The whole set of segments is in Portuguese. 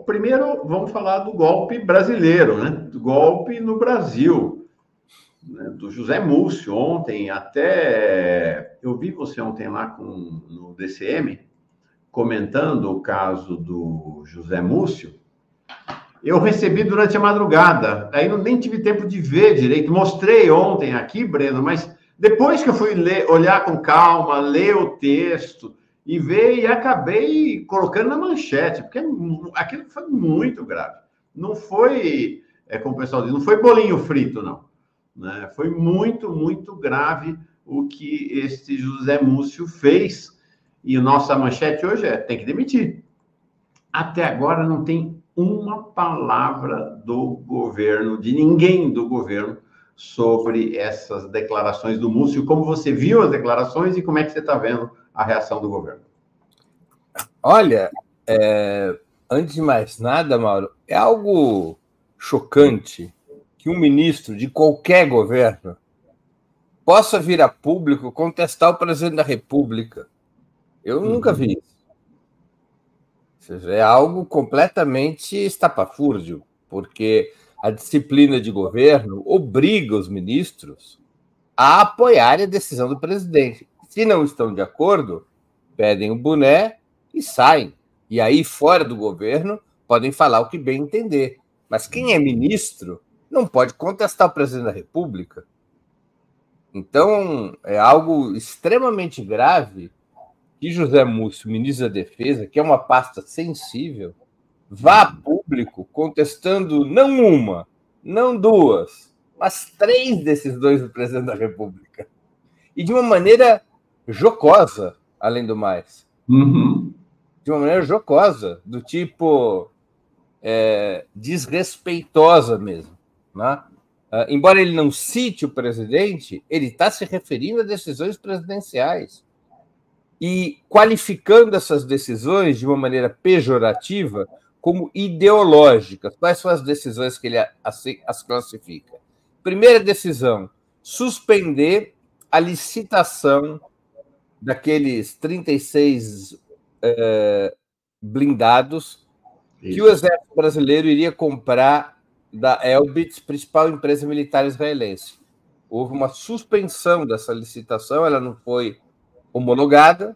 Primeiro, vamos falar do golpe brasileiro, né? Do golpe no Brasil, né? Do José Múcio. Ontem, até eu vi você ontem lá no DCM, comentando o caso do José Múcio. Eu recebi durante a madrugada, aí eu nem tive tempo de ver direito. Mostrei ontem aqui, Breno, mas depois que eu fui olhar com calma, ler o texto e ver, e acabei colocando na manchete, porque aquilo foi muito grave. Não foi, como o pessoal diz, não foi bolinho frito, não. Né? Foi muito, muito grave o que este José Múcio fez. E a nossa manchete hoje tem que demitir. Até agora não tem uma palavra do governo, de ninguém do governo, sobre essas declarações do Múcio. Como você viu as declarações e como é que você está vendo a reação do governo? Olha, antes de mais nada, Mauro, é algo chocante que um ministro de qualquer governo possa vir a público contestar o presidente da República. Eu nunca vi isso. Ou seja, é algo completamente estapafúrdio, porque a disciplina de governo obriga os ministros a apoiar a decisão do presidente. Se não estão de acordo, pedem o boné e saem. E aí, fora do governo, podem falar o que bem entender. Mas quem é ministro não pode contestar o presidente da República. Então, é algo extremamente grave que José Múcio, ministro da Defesa, que é uma pasta sensível, vá a público contestando não uma, não duas, mas 3 decisões do presidente da República. E de uma maneira jocosa, além do mais. De uma maneira jocosa, do tipo desrespeitosa mesmo. Né? Embora ele não cite o presidente, ele está se referindo a decisões presidenciais e qualificando essas decisões de uma maneira pejorativa como ideológicas. Quais são as decisões que ele as classifica? Primeira decisão, suspender a licitação daqueles 36 blindados que o Exército Brasileiro iria comprar da Elbit, principal empresa militar israelense. Houve uma suspensão dessa licitação, ela não foi homologada,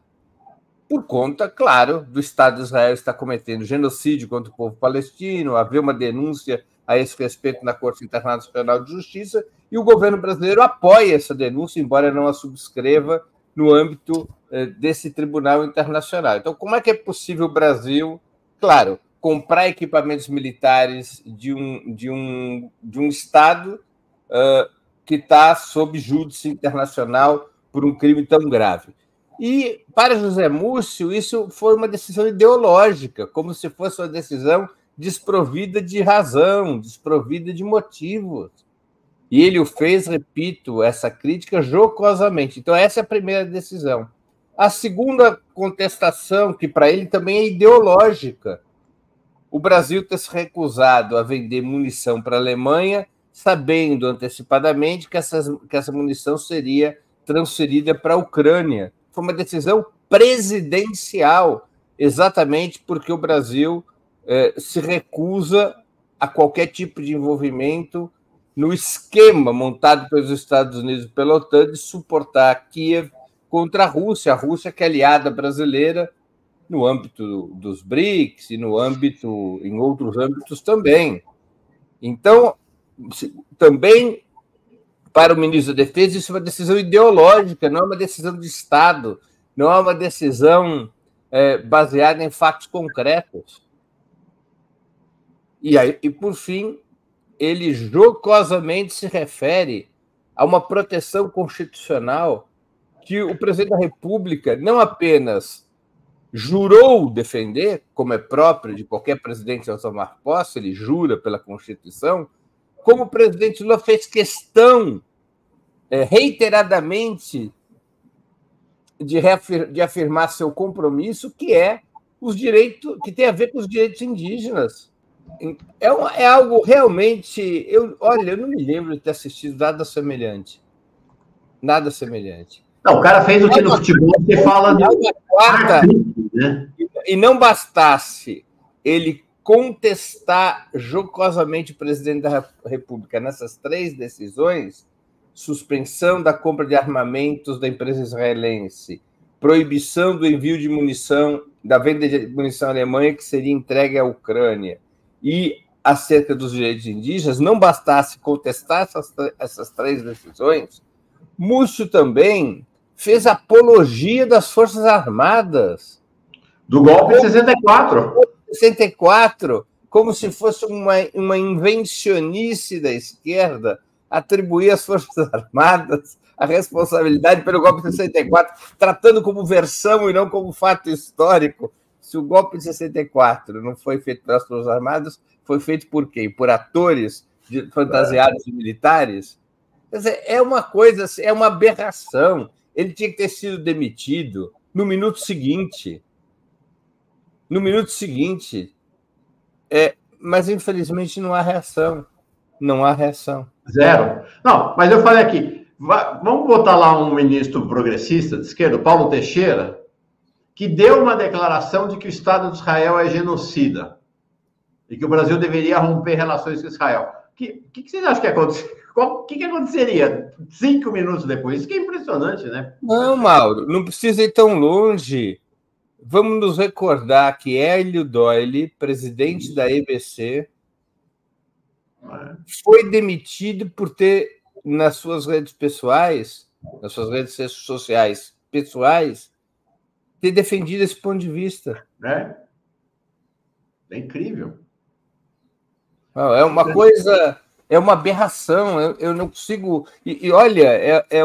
por conta, claro, do Estado de Israel estar cometendo genocídio contra o povo palestino, haver uma denúncia a esse respeito na Corte Internacional de Justiça, e o governo brasileiro apoia essa denúncia, embora não a subscreva no âmbito desse tribunal internacional. Então, como é que é possível o Brasil, claro, comprar equipamentos militares de um Estado que está sob júdice internacional por um crime tão grave? E, para José Múcio, isso foi uma decisão ideológica, como se fosse uma decisão desprovida de razão, desprovida de motivos. E ele o fez, repito, essa crítica jocosamente. Então, essa é a primeira decisão. A segunda contestação, que para ele também é ideológica, o Brasil ter se recusado a vender munição para a Alemanha, sabendo antecipadamente que essa munição seria transferida para a Ucrânia. Foi uma decisão presidencial, exatamente porque o Brasil se recusa a qualquer tipo de envolvimento no esquema montado pelos Estados Unidos e pela OTAN de suportar Kiev contra a Rússia que é aliada brasileira no âmbito dos BRICS e em outros âmbitos também. Então, também, para o ministro da Defesa, isso é uma decisão ideológica, não é uma decisão de Estado, não é uma decisão baseada em fatos concretos. E, por fim, ele jocosamente se refere a uma proteção constitucional que o presidente da República não apenas jurou defender, como é próprio de qualquer presidente ao tomar posse, ele jura pela Constituição, como o presidente Lula fez questão reiteradamente de afirmar seu compromisso, que é os direitos, que tem a ver com os direitos indígenas. É algo realmente... eu não me lembro de ter assistido nada semelhante. Nada semelhante. Não, o cara fez o que no futebol você fala de quarta, né? E não bastasse ele contestar jocosamente o presidente da República nessas 3 decisões, suspensão da compra de armamentos da empresa israelense, proibição do envio de munição, da venda de munição alemã que seria entregue à Ucrânia, e acerca dos direitos indígenas, não bastasse contestar essas 3 decisões, Múcio também fez apologia das Forças Armadas. Do golpe de 64. 64, como se fosse uma invencionice da esquerda atribuir às Forças Armadas a responsabilidade pelo golpe de 64, tratando como versão e não como fato histórico. Se o golpe de 64 não foi feito pelas Forças Armadas, foi feito por quem? Por atores fantasiados de militares? Quer dizer, é uma coisa, é uma aberração. Ele tinha que ter sido demitido no minuto seguinte. No minuto seguinte. Mas, infelizmente, não há reação. Não há reação. Zero. Não, mas eu falei aqui, vamos botar lá um ministro progressista de esquerda, Paulo Teixeira, que deu uma declaração de que o Estado de Israel é genocida e que o Brasil deveria romper relações com Israel. O que vocês acham que aconteceria? O que aconteceria 5 minutos depois? Isso que é impressionante, né? Não, Mauro, não precisa ir tão longe. Vamos nos recordar que Hélio Doyle, presidente da EBC, foi demitido por ter, nas suas redes pessoais, nas suas redes sociais pessoais, ter defendido esse ponto de vista. É incrível. É uma coisa, é uma aberração. Eu não consigo. E olha, é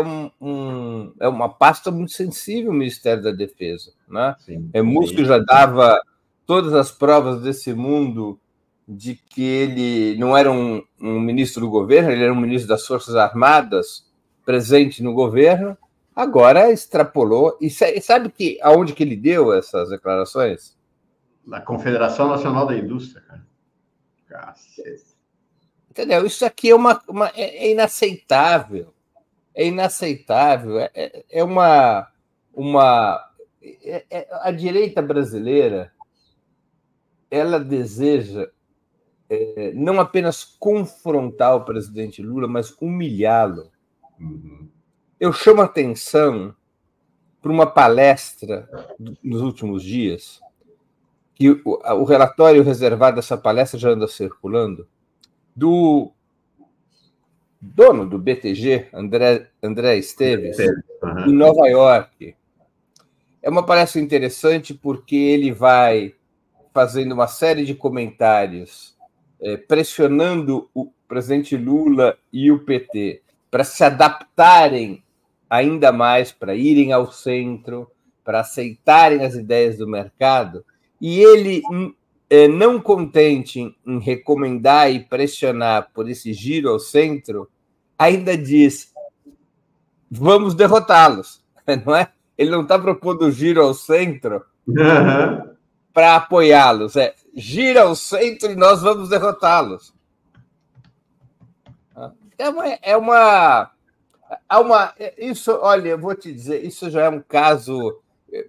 uma pasta muito sensível o Ministério da Defesa, né? Múcio já dava todas as provas desse mundo de que ele não era um ministro do governo, ele era um ministro das Forças Armadas presente no governo. Agora extrapolou. E sabe aonde que ele deu essas declarações? Na Confederação Nacional da Indústria, cara. Cacete. Entendeu? Isso aqui é inaceitável. É inaceitável. A direita brasileira, ela deseja não apenas confrontar o presidente Lula, mas humilhá-lo. Eu chamo a atenção para uma palestra nos últimos dias, que o relatório reservado dessa palestra já anda circulando, do dono do BTG, André Esteves, em Nova York. É uma palestra interessante porque ele vai fazendo uma série de comentários pressionando o presidente Lula e o PT para se adaptarem ainda mais, para irem ao centro, para aceitarem as ideias do mercado. E ele, não contente em recomendar e pressionar por esse giro ao centro, ainda diz: vamos derrotá-los, não é? Ele não está propondo giro ao centro para apoiá-los, gira ao centro e nós vamos derrotá-los. Isso, olha, eu vou te dizer, isso já é um caso,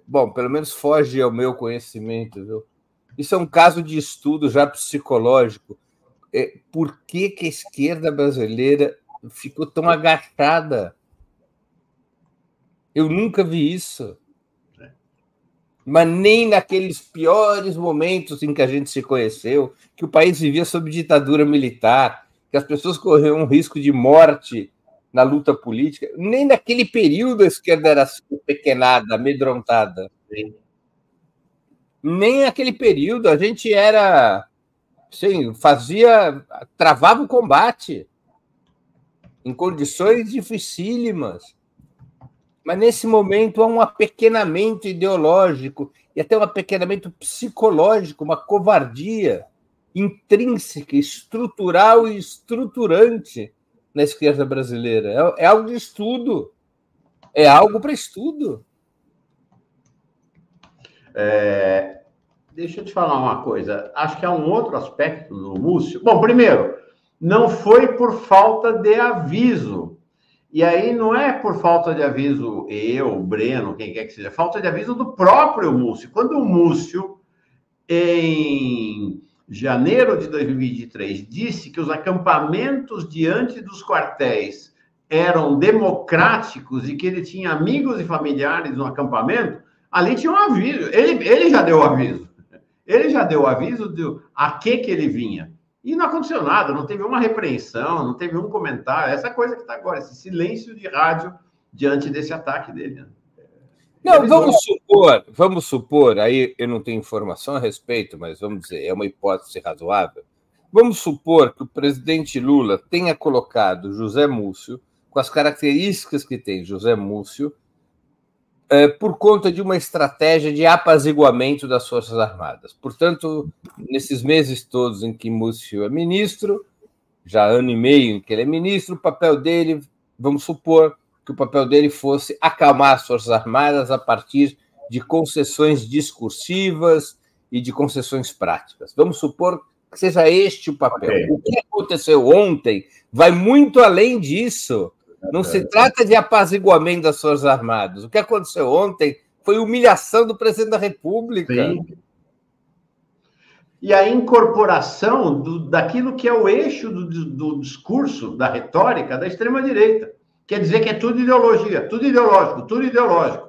bom, pelo menos foge ao meu conhecimento, viu? Isso é um caso de estudo já psicológico. Por que a esquerda brasileira ficou tão agachada? Eu nunca vi isso. Mas nem naqueles piores momentos em que a gente se conheceu, que o país vivia sob ditadura militar, que as pessoas corriam um risco de morte na luta política, nem naquele período a esquerda era pequenada, amedrontada. Sim. Nem naquele período a gente era, assim, travava o combate em condições dificílimas. Mas nesse momento há um apequenamento ideológico e até um apequenamento psicológico, uma covardia intrínseca, estrutural e estruturante na esquerda brasileira. É algo de estudo. É algo para estudo. Deixa eu te falar uma coisa. Acho que há um outro aspecto no Múcio. Bom, primeiro, não foi por falta de aviso. E aí não é por falta de aviso eu, Breno, quem quer que seja, falta de aviso do próprio Múcio. Quando o Múcio, em janeiro de 2023, disse que os acampamentos diante dos quartéis eram democráticos e que ele tinha amigos e familiares no acampamento, ali tinha um aviso. Ele já deu o aviso. Ele já deu o aviso de a que ele vinha. E não aconteceu nada, não teve uma repreensão, não teve um comentário. Essa coisa que está agora, esse silêncio de rádio diante desse ataque dele. Né? Não, vamos supor, aí eu não tenho informação a respeito, mas vamos dizer, é uma hipótese razoável. Vamos supor que o presidente Lula tenha colocado José Múcio, com as características que tem José Múcio, por conta de uma estratégia de apaziguamento das Forças Armadas. Portanto, nesses meses todos em que Múcio é ministro, já ano e meio em que ele é ministro, o papel dele, vamos supor que o papel dele fosse acalmar as Forças Armadas a partir de concessões discursivas e de concessões práticas. Vamos supor que seja este o papel. Okay. O que aconteceu ontem vai muito além disso. Não se trata de apaziguamento das Forças Armadas. O que aconteceu ontem foi humilhação do presidente da República. Sim. E a incorporação daquilo que é o eixo do discurso, da retórica da extrema-direita. Quer dizer que é tudo ideologia, tudo ideológico, tudo ideológico.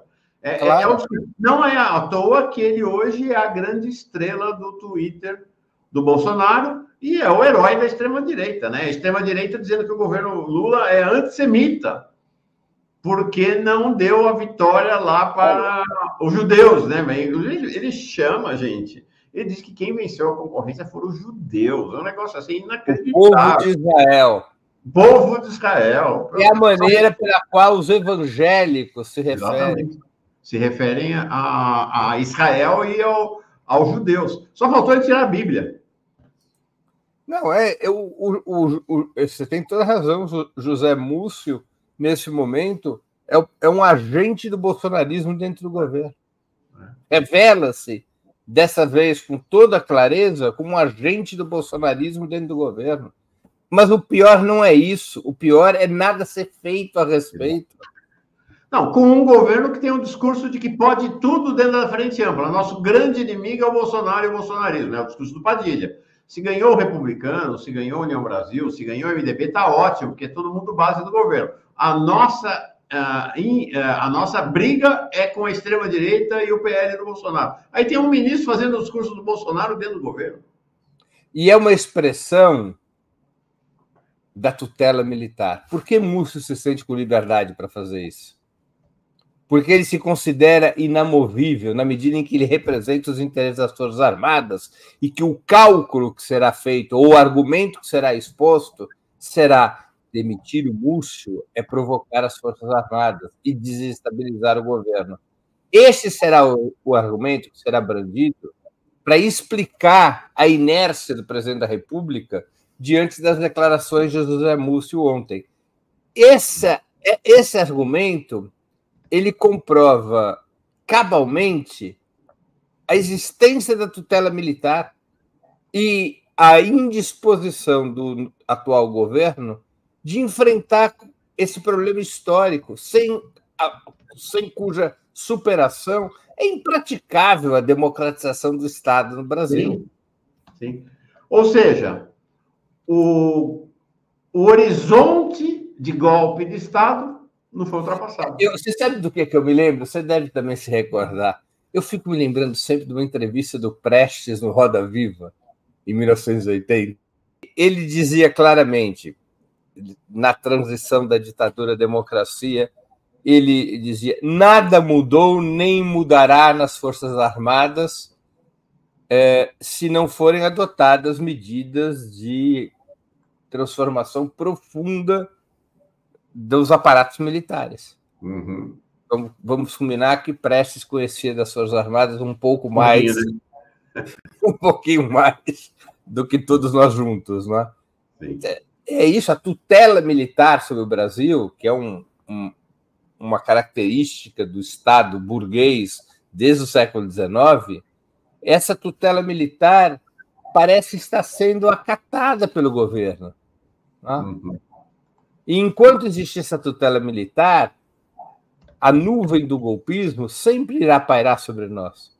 Claro. Não é à toa que ele hoje é a grande estrela do Twitter do Bolsonaro e é o herói da extrema-direita, né? A extrema-direita dizendo que o governo Lula é antissemita, porque não deu a vitória lá para os judeus, né? Ele chama, gente, ele diz que quem venceu a concorrência foram os judeus. É um negócio assim inacreditável. O povo de Israel. O povo de Israel. É a maneira pela qual os evangélicos se referem. Exatamente. Se referem a Israel e aos judeus. Só faltou ele tirar a Bíblia. Não, você tem toda a razão. José Múcio, nesse momento, é um agente do bolsonarismo dentro do governo. Revela-se, dessa vez, com toda clareza, como um agente do bolsonarismo dentro do governo. Mas o pior não é isso. O pior é nada ser feito a respeito. Não, com um governo que tem um discurso de que pode tudo dentro da frente ampla. Nosso grande inimigo é o Bolsonaro e o bolsonarismo. É o discurso do Padilha. Se ganhou o Republicano, se ganhou a União Brasil, se ganhou o MDB, está ótimo, porque é todo mundo base do governo. A nossa briga é com a extrema-direita e o PL do Bolsonaro. Aí tem um ministro fazendo o discurso do Bolsonaro dentro do governo. E é uma expressão da tutela militar. Por que Múcio se sente com liberdade para fazer isso? Porque ele se considera inamovível na medida em que ele representa os interesses das Forças Armadas e que o cálculo que será feito ou o argumento que será exposto será demitir o Múcio é provocar as Forças Armadas e desestabilizar o governo. Esse será o argumento que será brandido para explicar a inércia do presidente da República diante das declarações de José Múcio ontem. Esse argumento ele comprova cabalmente a existência da tutela militar e a indisposição do atual governo de enfrentar esse problema histórico, sem cuja superação é impraticável a democratização do Estado no Brasil. Sim. Ou seja, o horizonte de golpe de Estado não foi ultrapassado. Você sabe do que eu me lembro? Você deve também se recordar. Eu fico me lembrando sempre de uma entrevista do Prestes no Roda Viva, em 1980. Ele dizia claramente, na transição da ditadura à democracia, ele dizia: nada mudou nem mudará nas Forças Armadas se não forem adotadas medidas de transformação profunda dos aparatos militares. Uhum. Vamos combinar que Prestes conhecia das Forças Armadas um pouco mais, um pouquinho mais do que todos nós juntos, não é? Sim. É isso, a tutela militar sobre o Brasil, que é uma característica do Estado burguês desde o século XIX, essa tutela militar parece estar sendo acatada pelo governo. Não é? Uhum. E enquanto existe essa tutela militar, a nuvem do golpismo sempre irá pairar sobre nós.